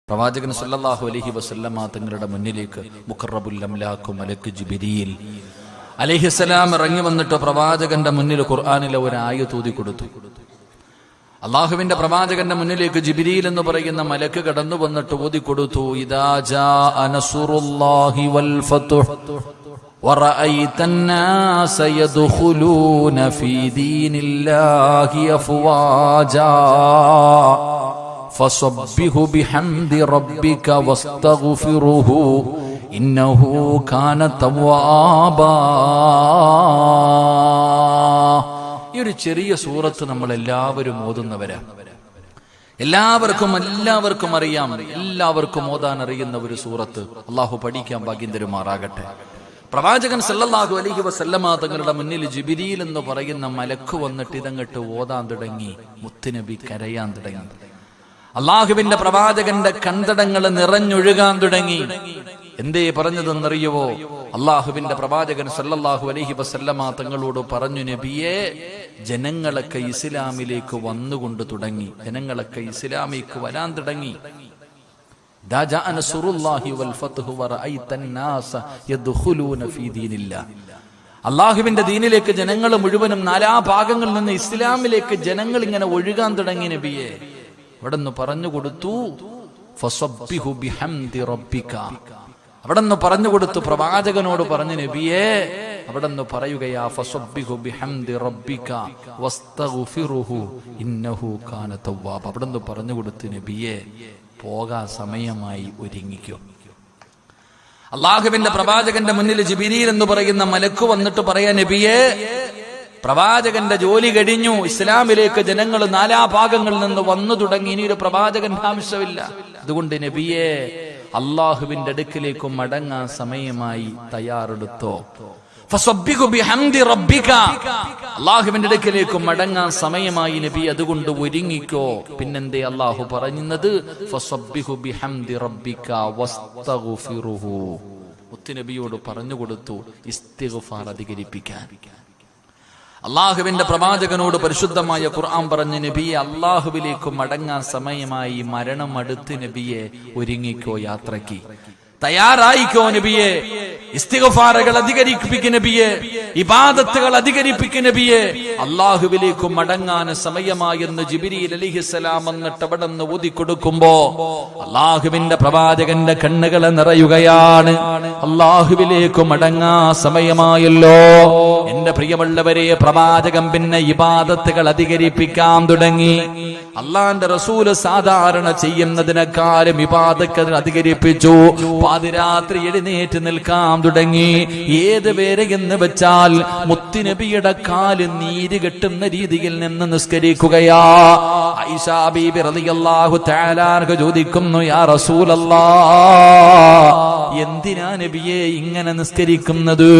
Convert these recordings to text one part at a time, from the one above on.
പ്രവാചകൻ സല്ലല്ലാഹു അലൈഹി വസല്ലമ തങ്ങളുടെ മുന്നിലേക്ക് മുഖറബുൽ അംലാഖു മലക്ക് ജിബ്രീൽ അലൈഹിസ്സലാം ഇറങ്ങി വന്നിട്ട് പ്രവാചകന്റെ മുന്നിൽ ഖുർആനിലെ ഒരു ആയത്ത് ഓതി കൊടുത്തു. അല്ലാഹുവിന്റെ പ്രവാചകന്റെ മുന്നിലേക്ക് ജിബ്രീൽ എന്ന് പറയുന്ന മലക്ക് കടന്നു വന്നിട്ട് ഓതി കൊടുത്തു. ഇദാ ജാഅ നസ്റുല്ലാഹി വൽ ഫത്ഹ് വറഅയ്ത അന്നാസ യദ്ഖുലൂന ഫീ ദീനില്ലാഹി അഫ്വാജാ ഫസബ്ബിഹു ബിഹംദി റബ്ബിക വസ്തഗ്ഫിറുഹു ഇന്നഹു കാന തവ്വാബാ. ഈ ഒരു ചെറിയ സൂറത്ത് നമ്മൾ എല്ലാവരും ഓതുന്നവരാ. എല്ലാവർക്കും അറിയാം, എല്ലാവർക്കും ഓതാൻ അറിയുന്ന ഒരു സൂറത്ത്. അള്ളാഹു പഠിക്കാൻ ഭാഗ്യം തരുമാറാകട്ടെ. പ്രവാചകൻ സല്ലല്ലാഹു അലൈഹി വസല്ലമ തങ്ങളുടെ മുന്നിൽ ജിബ്രീൽ എന്ന് പറയുന്ന മലക്ക് വന്നിട്ട് ഇതങ്ങട്ട് ഓതാൻ തുടങ്ങി. മുത്തുനബി കരയാൻ തുടങ്ങി. അള്ളാഹുവിന്റെ പ്രവാചകന്റെ കണ്ടടങ്ങൾ നിറഞ്ഞൊഴുകാൻ തുടങ്ങി. എന്തേ പറഞ്ഞതെന്നറിയുവോ? അള്ളാഹുവിന്റെ പ്രവാചകൻ സല്ലല്ലാഹു അലൈഹി വസല്ലമ തങ്ങളോട് പറഞ്ഞു, നബിയെ, ജനങ്ങളൊക്കെ ഇസ്ലാമിലേക്ക് വന്നുകൊണ്ട് തുടങ്ങി, ജനങ്ങളൊക്കെ ഇസ്ലാമിലേക്ക് വരാൻ തുടങ്ങി. അള്ളാഹുവിന്റെ ദീനിലേക്ക് ജനങ്ങൾ മുഴുവനും നാനാഭാഗങ്ങളിൽ നിന്ന് ഇസ്ലാമിലേക്ക് ജനങ്ങൾ ഇങ്ങനെ ഒഴുകാൻ തുടങ്ങി. നബിയെ, അവിടെന്ന് പറഞ്ഞു കൊടുത്തു, ഫസബ്ബിഹു ബിഹംദി റബ്ബിക. അവിടെന്ന് പറഞ്ഞു കൊടുത്തു, പ്രവാചകനോട് പറഞ്ഞു, നബിയെ, അവിടെന്ന് പറയുകയാ, ഫസബ്ബിഹു ബിഹംദി റബ്ബിക വസ്തഗ്ഫിറുഹു ഇന്നഹു കാന തവ്വാബ. അവിടെന്ന് പറഞ്ഞു കൊടുത്തു, നബിയെ, പോകാൻ സമയമായി, ഒരുങ്ങിക്കോ. അള്ളാഹുവിന്റെ പ്രവാചകന്റെ മുന്നിൽ ജിബ്രീൽ എന്ന് പറയുന്ന മലക്ക് വന്നിട്ട് പറയാ, നബിയെ, പ്രവാചകന്റെ ജോലി കഴിഞ്ഞു, ഇസ്ലാമിലേക്ക് ജനങ്ങൾ നാനാഭാഗങ്ങളിൽ നിന്ന് വന്നു തുടങ്ങി, ഇനി ഒരു പ്രവാചകന്റെ ആവശ്യമില്ല. അതുകൊണ്ട് നബിയെ, അള്ളാഹുവിന്റെ അടുക്കിലേക്ക് മടങ്ങാൻ സമയമായി, തയ്യാറെടുത്തോ. ഫസബ്ബിഹു ബിഹംദി റബ്ബിക. അള്ളാഹുവിന്റെ അടുക്കിലേക്ക് മടങ്ങാൻ സമയമായി നബി, അതുകൊണ്ട് ഒരുങ്ങിക്കോ. പിന്നെന്തേ അള്ളാഹു പറയുന്നത്? ഫസബ്ബിഹു ബിഹംദി റബ്ബിക വസ്തഗ്ഫിറുഹു. മുത്തുനബിയോട് പറഞ്ഞു കൊടുത്തു ഇസ്തിഗ്ഫാർ അധികരിപ്പിക്കാൻ. അള്ളാഹുവിന്റെ പ്രവാചകനോട് പരിശുദ്ധമായ ഖുർആൻ പറഞ്ഞു, നബിയെ, അള്ളാഹുവിലേക്ക് മടങ്ങാൻ സമയമായി, മരണം അടുത്ത്, നബിയെ, ഒരുങ്ങിക്കോ, യാത്രയ്ക്ക് തയ്യാറായിക്കോ. നബിയെ, ഇസ്തിഗ്ഫാറുകൾ അധികരിപ്പിക്കും, നബിയെ, ഇബാദത്തുകൾ അധികരിപ്പിക്കും, നബിയെ. അള്ളാഹുവിലേക്ക് മടങ്ങാൻ സമയമായെന്ന് ജിബ്രീൽ അലൈഹിസ്സലാം വന്നിട്ട് അവിടെ നിന്ന് ഊതി കൊടുക്കുമ്പോ അള്ളാഹുവിന്റെ പ്രവാചകന്റെ കണ്ണുകളെ നിറയുകയാണ്. അള്ളാഹുവിലേക്ക് മടങ്ങാൻ സമയമായല്ലോ. എന്റെ പ്രിയമുള്ളവരെ, പ്രവാചകൻ പിന്നെ ഇബാദത്തുകൾ അധികരിപ്പിക്കാൻ തുടങ്ങി. അള്ളാന്റെ റസൂല് സാധാരണ ചെയ്യുന്നതിനേക്കാളും ഇബാദത്തുകൾ അധികരിപ്പിച്ചു. പാതിരാത്രി എഴുന്നേറ്റ് നിൽക്കാൻ തുടങ്ങി. ഏത് വരെ എന്ന് വെച്ചാൽ മുത്തുനബിയുടെ കാല് നീര് കെട്ടുന്ന രീതിയിൽ നിന്ന് നിസ്കരിക്കുകയാ. ആയിഷാ ബീബി റളിയല്ലാഹു തആല അൻഹ ചോദിക്കുന്നു, യാ റസൂലല്ലാഹ്, എന്തിനാ നബിയെ ഇങ്ങനെ നിസ്കരിക്കുന്നത്?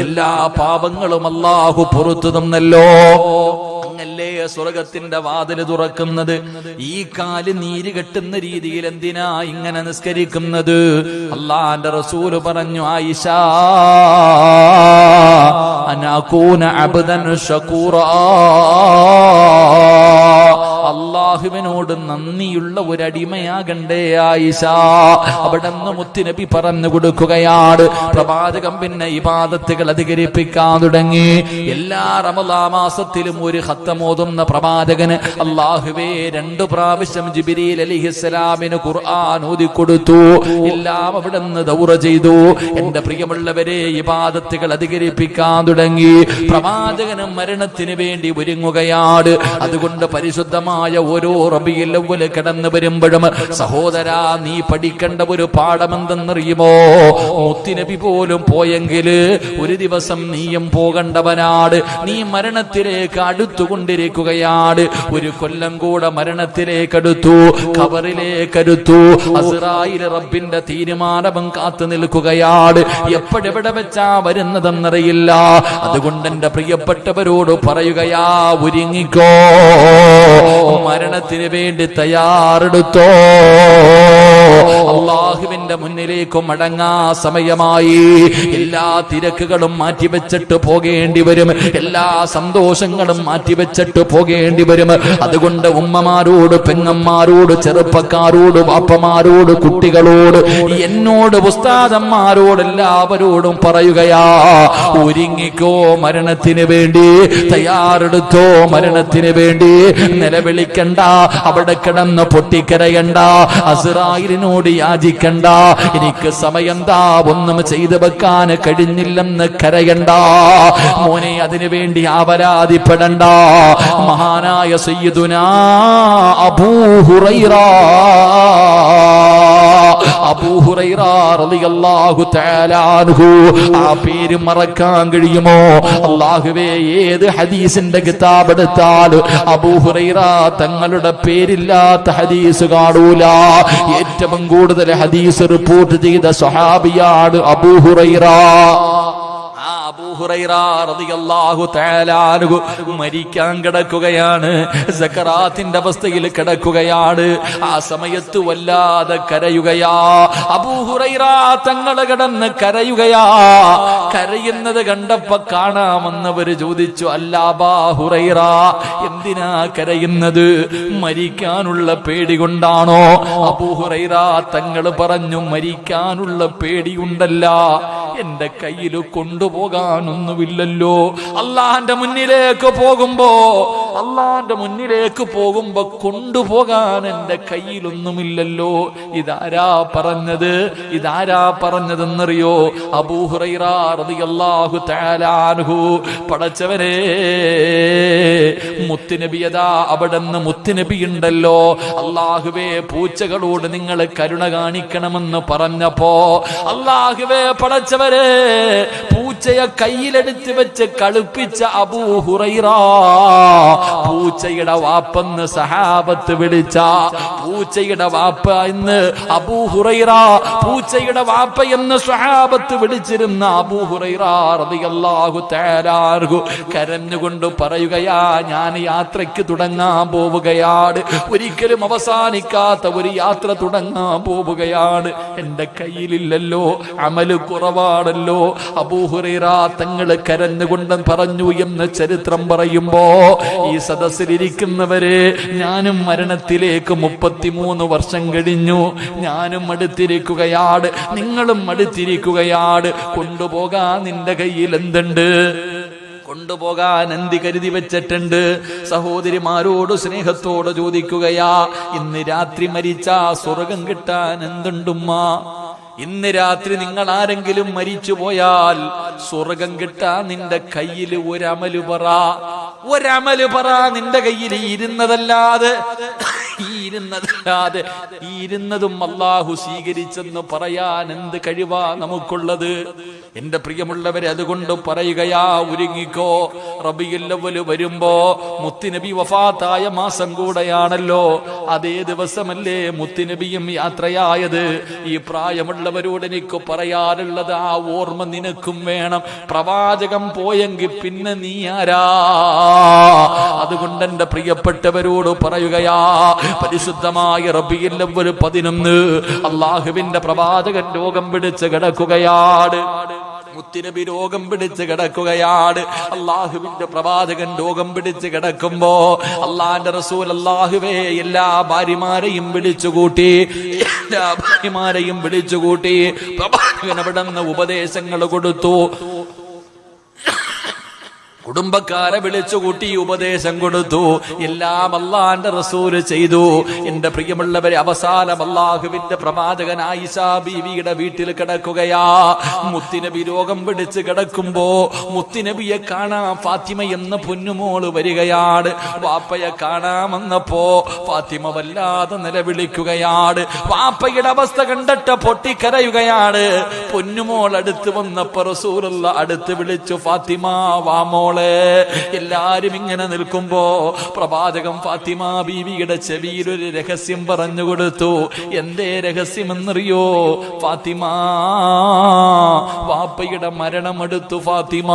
എല്ലാ പാപങ്ങളും അല്ലാഹു പുറത്തു തന്നല്ലോ. അങ്ങല്ലേ സ്വർഗത്തിന്റെ വാതില് തുറക്കുന്നത്. ഈ കാല് നീര് കെട്ടുന്ന രീതിയിൽ എന്തിനാ ഇങ്ങനെ നിസ്കരിക്കുന്നത്? അല്ലാഹുവിന്റെ റസൂല് പറഞ്ഞു, ആയിഷാ, അനകൂന അബ്ദൻ ശകൂറാ, അള്ളാഹുവിനോട് നന്ദിയുള്ള ഒരടിമയാകണ്ടേ ആയിഷ. അവിടെ നിന്ന് മുത്തുനബി പറഞ്ഞു കൊടുക്കുകയാണ്. പ്രവാചകൻ പിന്നെ ഇബാദത്തുകൾ അധികരിപ്പിക്കാൻ തുടങ്ങി. എല്ലാ റമളാൻ മാസത്തിലും ഒരു ഖത്തം ഓതുന്ന പ്രവാചകന് അള്ളാഹുവേ 2 പ്രാവശ്യം ജിബ്രീൽ അലൈഹിസ്സലാമിന് ഖുർആൻ ഓതി കൊടുത്തു. എല്ലാം അവിടെ നിന്ന് ദൗറ ചെയ്തു. എന്റെ പ്രിയമുള്ളവരെ, ഇബാദത്തുകൾ അധികരിപ്പിക്കാൻ തുടങ്ങി. പ്രവാചകന് മരണത്തിന് വേണ്ടി ഒരുങ്ങുകയാണ്. അതുകൊണ്ട് പരിശുദ്ധമായ ഓരോ റബീഉൽ അവ്വൽ കടന്നു വരുമ്പോഴും സഹോദരാ, നീ പഠിക്കേണ്ട ഒരു പാഠമെന്തെന്നറിയുമോ? മുത്തുനബി പോലും പോയെങ്കിൽ ഒരു ദിവസം നീയും പോകേണ്ടവനാണ്. നീ മരണത്തിലേക്ക് അടുത്തുകൊണ്ടിരിക്കുകയാണ്. ഒരു കൊല്ലം കൂടെ മരണത്തിലേക്ക് അടുത്തു, ഖബറിലേക്ക് അടുത്തു. അസ്റായിൽ റബ്ബിന്റെ തീരുമാനം കാത്തു നിൽക്കുകയാണ്. എപ്പോഴെവിടെ വെച്ചാ വരുന്നതെന്നറിയില്ല. അതുകൊണ്ട് എന്റെ പ്രിയപ്പെട്ടവരോട് പറയുകയാ, ഒരുങ്ങിക്കോ, മരണത്തിന് വേണ്ടി തയ്യാറെടുത്തോ. അള്ളാഹുവിന്റെ മുന്നിൽ മുന്നിലേക്ക് മടങ്ങാ സമയമായി. എല്ലാ തിരക്കുകളും മാറ്റിവെച്ചിട്ട് പോകേണ്ടി വരും, എല്ലാ സന്തോഷങ്ങളും മാറ്റിവെച്ചിട്ട് പോകേണ്ടി വരും. അതുകൊണ്ട് ഉമ്മമാരോട്, പെങ്ങന്മാരോട്, ചെറുപ്പക്കാരോട്, വാപ്പമാരോട്, കുട്ടികളോട്, എന്നോട്, ഉസ്താദന്മാരോട്, എല്ലാവരോടും പറയുകയാ, ഒരുങ്ങിക്കോ മരണത്തിന് വേണ്ടി, തയ്യാറെടുത്തോ മരണത്തിന് വേണ്ടി. നിലവിളിക്കണ്ട, അവിടെ കിടന്ന് പൊട്ടിക്കരയണ്ട, അസ്റായിലിനോട് യാചിക്കണ്ട, എനിക്ക് സമയന്താ ഒന്നും ചെയ്തു വെക്കാൻ കഴിഞ്ഞില്ലെന്ന് കരയണ്ട മോനെ. അതിനു വേണ്ടി അപരാധിപ്പെടണ്ട. മഹാനായ സയ്യിദുനാ അബൂ ഹുറൈറ റളിയല്ലാഹു തആല അൻഹു, ആ പേര് മറക്കാൻ കഴിയുമോ? അല്ലാഹുവേ, ഏത് ഹദീസിന്റെ കിതാബ് എടുത്താൽ അബൂ ഹുറൈറ തങ്ങളുടെ പേരില്ലാത്ത ഹദീസ് കാണൂല. ഏറ്റവും കൂടുതൽ ഹദീസ് റിപ്പോർട്ട് ചെയ്ത സ്വഹാബിയാണ് അബൂ ഹുറൈറ. അബൂ ഹുറൈറ റളിയല്ലാഹു തആല അൻഹു മരിക്കാൻ കിടക്കുകയാണ്, സക്കറാത്തിന്റെ അവസ്ഥയിൽ കിടക്കുകയാണ്. ആ സമയത്ത് വല്ലാതെ കരയുകയാ. അബൂ ഹുറൈറ തങ്ങൾ കിടന്ന് കരയുകയാ. കരയുന്നത് കണ്ടപ്പോ കാണാമെന്നവര് ചോദിച്ചു, അല്ല അബൂ ഹുറൈറ, എന്തിനാ കരയുന്നത്? മരിക്കാനുള്ള പേടി കൊണ്ടാണോ? അബൂ ഹുറൈറ തങ്ങൾ പറഞ്ഞു, മരിക്കാനുള്ള പേടിയുണ്ടല്ല, എന്റെ കയ്യിൽ കൊണ്ടുപോകാനൊന്നുമില്ലല്ലോ. അള്ളാന്റെ മുന്നിലേക്ക് പോകുമ്പോ കൊണ്ടുപോകാൻ എന്റെ കയ്യിലൊന്നുമില്ലല്ലോ. ഇതാരാ പറഞ്ഞതെന്നറിയോ? അബൂ ഹുറൈറ റളിയല്ലാഹു തആല അൻഹു. പടച്ചവനെ, മുത്തുനബിയതാ അവിടെന്ന് മുത്തുനബി ഉണ്ടല്ലോ, അല്ലാഹുവേ പൂച്ചകളോട് നിങ്ങൾ കരുണ കാണിക്കണമെന്ന് പറഞ്ഞപ്പോ, അല്ലാഹുവേ പടച്ചവനെ, പൂച്ചയെ കയ്യിലെടുത്ത് വെച്ച് കളിപ്പിച്ച അബൂ ഹുറൈറ, പൂച്ചയുടെ വാപ്പെന്ന് സഹാബത്ത് വിളിച്ച, പൂച്ചയുടെ വാപ്പ എന്ന് അബൂ ഹുറൈറ, പൂച്ചയുടെ വാപ്പ എന്ന് സഹാബത്ത് വിളിച്ചിരുന്ന അബൂ ഹുറൈറ റളിയല്ലാഹു തആല അൻഹു കരഞ്ഞുകൊണ്ട് പറയുകയാ, ഞാൻ യാത്രയ്ക്ക് തുടങ്ങാൻ പോവുകയാണ്, ഒരിക്കലും അവസാനിക്കാത്ത ഒരു യാത്ര തുടങ്ങാൻ പോവുകയാണ്, എന്റെ കയ്യിലില്ലല്ലോ, അമല് കുറവാണല്ലോ. അബൂ ഹുറൈറ തങ്ങള് കരഞ്ഞുകൊണ്ട് പറഞ്ഞു എന്ന് ചരിത്രം പറയുമ്പോ, ഈ സദസ്സിലിരിക്കുന്നവരെ, ഞാനും മരണത്തിലേക്ക് 33 വർഷം കഴിഞ്ഞു, ഞാനും അടുത്തിരിക്കുകയാണ്, നിങ്ങളും അടുത്തിരിക്കുകയാണ്. കൊണ്ടുപോകാൻ നിന്റെ കയ്യിൽ എന്തുണ്ട്? കൊണ്ടുപോകാൻ എന്തി കരുതി വെച്ചിട്ടുണ്ട്? സഹോദരിമാരോട് സ്നേഹത്തോട് ചോദിക്കുകയാ, ഇന്ന് രാത്രി മരിച്ചാ സ്വർഗം കിട്ടാൻ എന്തുണ്ടുമ്മ? ഇന്ന് രാത്രി നിങ്ങൾ ആരെങ്കിലും മരിച്ചു പോയാൽ സ്വർഗം കിട്ടാൻ നിന്റെ കയ്യിൽ ഒരമല് പറ, നിന്റെ കയ്യിൽ ഇരുന്നതും അല്ലാഹു സ്വീകരിച്ചെന്ന് പറയാൻ എന്ത് കഴിവാ നമുക്കുള്ളത്? എന്റെ പ്രിയമുള്ളവരെ, അതുകൊണ്ട് പറയുകയാ, ഒരുങ്ങിക്കോ. റബീഉൽ അവ്വൽ വരുമ്പോ മുത്തുനബി വഫാത്തായ മാസം കൂടെയാണല്ലോ, അതേ ദിവസമല്ലേ മുത്തുനബിയും യാത്രയായത്. ഈ പ്രായമുള്ളവരോട് എനിക്ക് പറയാനുള്ളത്, ആ ഓർമ്മ നിനക്കും വേണം. പ്രവാചകൻ പോയെങ്കിൽ പിന്നെ നീ ആരാ? അതുകൊണ്ട് എന്റെ പ്രിയപ്പെട്ടവരോട് പറയുകയാ, പരിശുദ്ധമായ റബീഉൽ അവ്വൽ 11 അല്ലാഹുവിന്റെ പ്രവാചകൻ രോഗം പിടിച്ച് കിടക്കുകയാണ്. മുത്തുനബി രോഗം പിടിച്ച് കിടക്കുകയാണ്. അല്ലാഹുവിന്റെ പ്രവാചകൻ രോഗം പിടിച്ച് കിടക്കുമ്പോ അല്ലാഹുവിന്റെ റസൂൽ അല്ലാഹുവേ എല്ലാ ഭാര്യമാരെയും വിളിച്ചുകൂട്ടി പ്രവാചകൻ അവിടുന്ന് ഉപദേശങ്ങൾ കൊടുത്തു. കുടുംബക്കാരെ വിളിച്ചുകൂട്ടി ഉപദേശം കൊടുത്തു. എല്ലാം അല്ലാഹുവിന്റെ റസൂൽ ചെയ്തു. എന്റെ പ്രിയമുള്ളവരെ, അവസാനം അല്ലാഹുവിന്റെ പ്രവാചകൻ ആയിഷാ ബീവിയുടെ വീട്ടിൽ കിടക്കുകയാ. മുത്തുനബി രോഗം പിടിച്ച് കിടക്കുമ്പോ മുത്തുനബിയെ കാണാൻ ഫാത്തിമ എന്ന പൊന്നുമോള് വരികയാണ്. വാപ്പയെ കാണാമെന്നപ്പോ ഫാത്തിമ വല്ലാതെ നിലവിളിക്കുകയാണ്. വാപ്പയുടെ അവസ്ഥ കണ്ടിട്ട് പൊട്ടിക്കരയുകയാണ്. പൊന്നുമോൾ അടുത്ത് വന്നപ്പോ റസൂലുള്ള അടുത്ത് വിളിച്ചു, ഫാത്തിമ വാമോൾ. എല്ലാരും ഇങ്ങനെ നിൽക്കുമ്പോ പ്രവാചകൻ ഫാത്തിമ ബീവിയുടെ ചെവിയിൽ ഒരു രഹസ്യം പറഞ്ഞു കൊടുത്തു. എന്തേ രഹസ്യമെന്നറിയോ? ഫാത്തിമ, വാപ്പയുടെ മരണമെടുത്തു. ഫാത്തിമ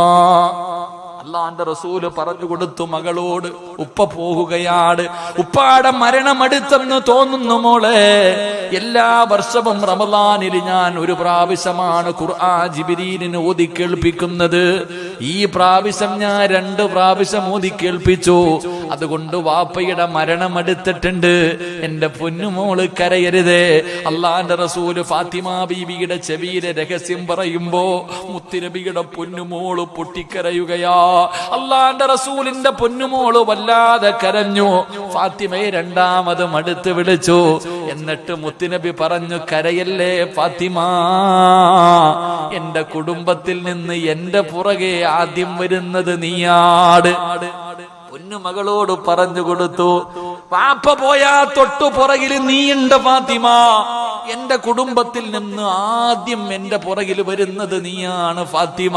അള്ളാന്റെ റസൂല് പറഞ്ഞു കൊടുത്തു മകളോട്, ഉപ്പ പോകുകയാണ്, ഉപ്പാടെ മരണമടുത്തെന്ന് തോന്നുന്നു മോളെ. എല്ലാ വർഷവും റമളാനിൽ ഞാൻ ഒരു പ്രാവശ്യമാണ് ഖുർആൻ ജിബ്രീലിന് ഓതി കേൾപ്പിക്കുന്നത്. ഈ പ്രാവശ്യം ഞാൻ 2 പ്രാവശ്യം ഓതി കേൾപ്പിച്ചു. അതുകൊണ്ട് വാപ്പയുടെ മരണമടുത്തിട്ടുണ്ട്. എന്റെ പൊന്നുമോള് കരയരുതേ. അള്ളാന്റെ റസൂല് ഫാത്തിമ ബീവിയുടെ ചെവിയിലെ രഹസ്യം പറയുമ്പോ മുത്തുനബിയുടെ പൊന്നുമോള് പൊട്ടിക്കരയുകയാ. അള്ളാന്റെ റസൂലിന്റെ പൊന്നുമോള് വല്ലാതെ കരഞ്ഞു. ഫാത്തിമയെ 2ാമതും അടുത്ത് വിളിച്ചു. എന്നിട്ട് മുത്തുനബി പറഞ്ഞു, കരയല്ലേ ഫാത്തിമ, എന്റെ കുടുംബത്തിൽ നിന്ന് എന്റെ പുറകെ ആദ്യം വരുന്നത് നീയാട്. പൊന്നുമകളോട് പറഞ്ഞു കൊടുത്തു, പാപ്പ പോയാ തൊട്ടു പുറകിൽ നീയുണ്ട് ഫാത്തിമ, എന്റെ കുടുംബത്തിൽ നിന്ന് ആദ്യം എന്റെ പുറകിൽ വരുന്നത് നീയാണ് ഫാത്തിമ.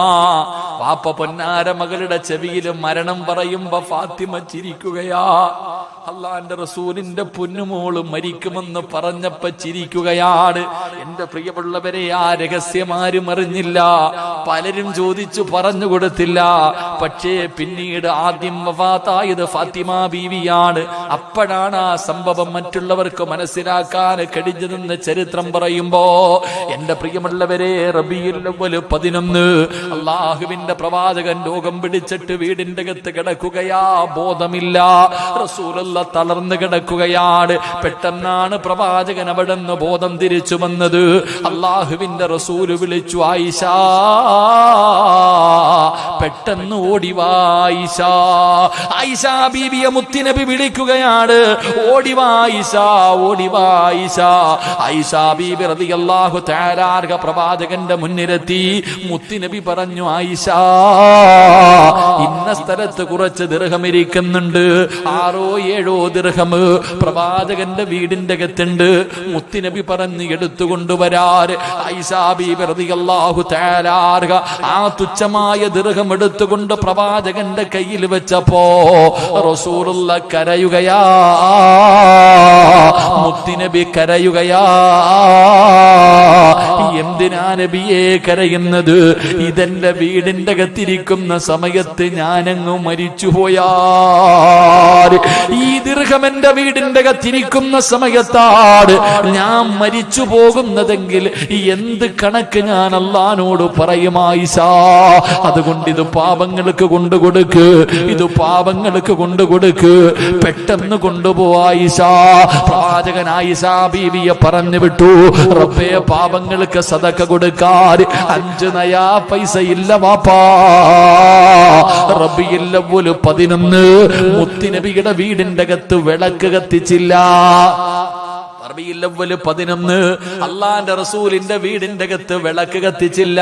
പാപ്പ പൊന്നാര മകളുടെ ചെവിയിൽ മരണം പറയുമ്പോ ഫാത്തിമ ചിരിക്കുകയാ. അള്ളാന്റെ റസൂലിന്റെ പൊന്നുമോള് മരിക്കുമെന്ന് പറഞ്ഞപ്പോ ചിരിക്കുകയാണ്. എന്റെ പ്രിയമുള്ളവരെ, ആ രഹസ്യമാരും അറിഞ്ഞില്ല, പലരും ചോദിച്ചു പറഞ്ഞു കൊടുത്തില്ല. പക്ഷേ പിന്നീട് ആദ്യം വഫാത്തായത് ഫാത്തിമ ബീവിയാണ്. അപ്പോഴാണ് ആ സംഭവം മറ്റുള്ളവർക്ക് മനസ്സിലാക്കാൻ കഴിഞ്ഞതെന്ന് ചരിത്രം പറയുമ്പോ, എന്റെ പ്രിയമുള്ളവരെ, റബീഉൽ അവ്വൽ 11 അള്ളാഹുവിന്റെ പ്രവാചകൻ രോഗം പിടിച്ചിട്ട് വീടിന്റെ അകത്ത് കിടക്കുകയാ, ബോധമില്ല. റസൂൽ തളർന്നു കിടക്കുകയാണ്. പെട്ടെന്നാണ് പ്രവാചകൻ അവിടെ നിന്ന് ബോധം തിരിച്ചു വന്നത്. അള്ളാഹുവിന്റെ റസൂല് വിളിച്ചു, ആയിഷ, പെട്ടെന്ന് ഓടിവാ ആയിഷ. ആയിഷ ബീബിയെ മുത്തുനബി വിളിക്കുകയാണ്, ഓടിവാ ആയിഷ, ഓടിവാ ആയിഷ. ആയിഷ ബീബി റളിയല്ലാഹു തആല അൻഹ പ്രവാചകന്റെ മുന്നിലെത്തി. മുത്തുനബി പറഞ്ഞു, ആയിഷ, ഇന്ന സ്ഥലത്ത് കുറച്ച് ദിർഹം ഇരിക്കുന്നുണ്ട്, 6-7 ദിർഹം പ്രവാചകന്റെ വീടിന്റെ അകത്തുണ്ട്. മുത്തുനബി പറഞ്ഞ് എടുത്തുകൊണ്ടുവരാൻ. ആയിഷ ബീബി റളിയല്ലാഹു തആല അൻഹ ആ തുച്ഛമായ ദിർഹം എടുത്തുകൊണ്ട് പ്രവാചകന്റെ കയ്യിൽ വെച്ചപ്പോ റസൂലുള്ള കരയുകയാ, മുത്തുനബി കരയുകയാ. എന്തിനാ നബിയെ കരയുന്നത്? ഇതെന്റെ വീടിന്റെ അകത്തിരിക്കുന്ന സമയത്ത് ഞാനങ്ങ് മരിച്ചുപോയാ, ഈ ദിർഹം എന്റെ വീടിന്റെ അകത്തിരിക്കുന്ന സമയത്താണ് ഞാൻ മരിച്ചു പോകുന്നതെങ്കിൽ എന്ത് കണക്ക് ഞാൻ അല്ലാഹുവോട് പറയും ആയിഷ? അതുകൊണ്ട് ഇത് പാപങ്ങൾക്ക് കൊണ്ടുകൊടുക്ക്, ഇത് പാപങ്ങൾക്ക് കൊണ്ടുകൊടുക്ക്, പെട്ടെന്ന് കൊണ്ടുപോ ആയിഷ. പ്രവാചകൻ ആയിഷ ബീവിയെ പറഞ്ഞു വിട്ടു, റബ്ബേ, പാപങ്ങൾക്ക് സദഖ കൊടുക്കാൻ 5 നയാ പൈസ ഇല്ല വാപ്പാ. റബീഉൽ അവ്വൽ 11 മുത്തുനബിയുടെ വീടിന്റെ അകത്ത് വിളക്ക് കത്തിച്ചില്ല. റബീഉൽ അവ്വൽ 11 അള്ളാന്റെ റസൂലിന്റെ വീടിന്റെ അകത്ത് വിളക്ക് കത്തിച്ചില്ല.